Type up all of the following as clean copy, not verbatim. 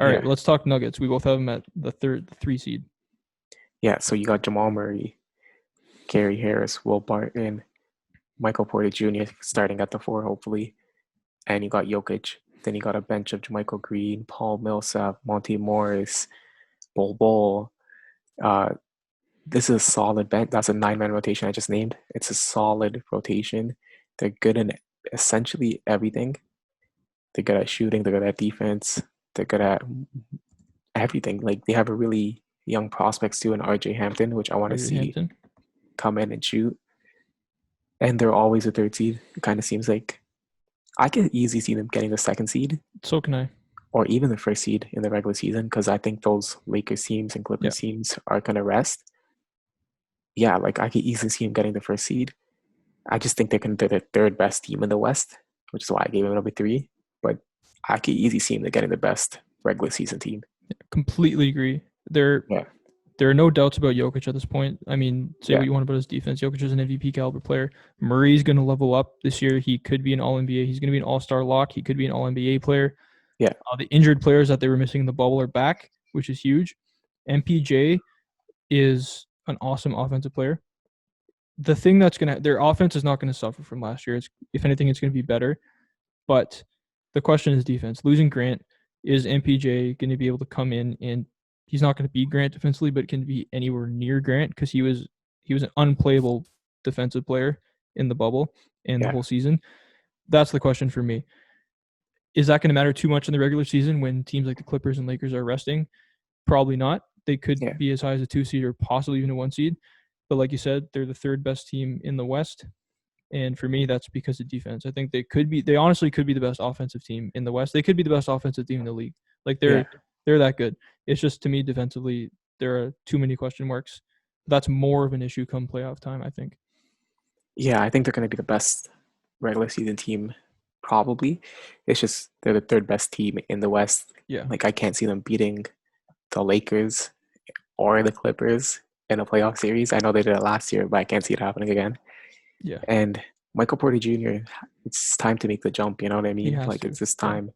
All right, Yeah. let's talk Nuggets. We both have them at the 3 seed. Yeah. So you got Jamal Murray, Gary Harris, Will Barton, Michael Porter Jr. starting at the 4, hopefully. And you got Jokic. Then you got a bench of JaMychal Green, Paul Millsap, Monty Morris, Bol Bol. Uh, this is a solid bench. That's a 9-man rotation I just named. It's a solid rotation. They're good in essentially everything. They're good at shooting. They're good at defense. They're good at everything. Like they have a really young prospects too in RJ Hampton, which I want to RJ see Hampton. come in and shoot. And they're always a third seed. It kind of seems like I could easily see them getting the second seed So can I. or even the first seed in the regular season because I think those Lakers teams and Yeah. Clippers teams are going to rest. Yeah, like I could easily see them getting the first seed. I just think they're the third best team in the West, which is why I gave them number 3. But I could easily see them getting the best regular season team. Completely agree. There Yeah, are no doubts about Jokic at this point. I mean, say yeah, what you want about his defense. Jokic is an MVP caliber player. Murray's going to level up this year. He could be an All-NBA. He's going to be an All-Star lock. He could be an All-NBA player. yeah, The injured players that they were missing in the bubble are back, which is huge. MPJ is an awesome offensive player. The thing that's their offense is not going to suffer from last year. If anything, it's going to be better. But the question is defense. Losing Grant, is MPJ going to be able to come in and he's not going to be Grant defensively, but can be anywhere near Grant because he was an unplayable defensive player in the bubble and the yeah, whole season. That's the question for me. Is that going to matter too much in the regular season when teams like the Clippers and Lakers are resting? Probably not. They could yeah, be as high as a 2 seed or possibly even a 1 seed. But like you said, they're the third best team in the West. And for me, that's because of defense. I think they honestly could be the best offensive team in the West. They could be the best offensive team in the league. Like yeah, they're that good. It's just to me defensively, there are too many question marks. That's more of an issue come playoff time, I think. yeah. I think they're going to be the best regular season team, probably. It's just they're the third best team in the West. Yeah. Like I can't see them beating the Lakers or the Clippers in a playoff series. I know they did it last year, but I can't see it happening again. Yeah. And Michael Porter Jr., it's time to make the jump. You know what I He mean? has Like to. it's this Yeah. time.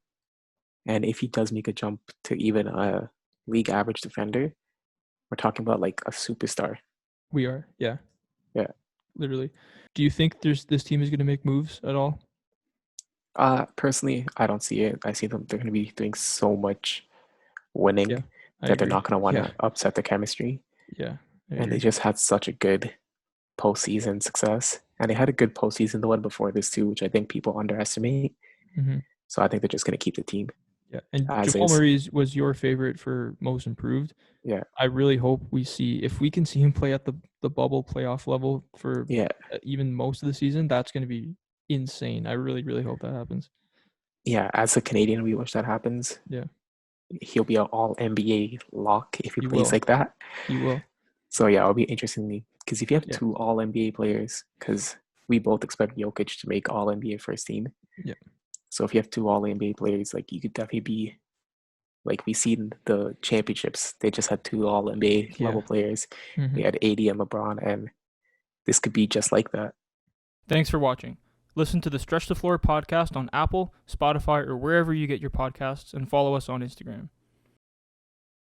And if he does make a jump to even a league average defender, we're talking about like a superstar. We are. Yeah. Yeah. Literally. Do you think this team is going to make moves at all? Personally, I don't see it. I see them. They're going to be doing so much winning Yeah. I that they're agree. not going to want Yeah. to upset the chemistry. Yeah. I And they agree. just had such a good postseason success. And they had a good postseason the one before this too, which I think people underestimate. Mm-hmm. So I think they're just going to keep the team Yeah. And as Jamal is. Murray was your favorite for most improved. Yeah. I really hope if we can see him play at the bubble playoff level for Yeah. even most of the season, that's going to be insane. I really, really hope that happens. Yeah. As a Canadian, we wish that happens. Yeah, He'll be an all NBA lock if he he plays will. like that. He will. So yeah, it'll be interesting because if you have Yeah, two all NBA players, because we both expect Jokic to make all NBA first team. yeah, So if you have two all NBA players, like you could definitely be like we seen the championships. They just had two all NBA yeah. level players. They Mm-hmm. had AD and LeBron, and this could be just like that. Thanks for watching. Listen to the Stretch the Floor podcast on Apple, Spotify, or wherever you get your podcasts, and follow us on Instagram.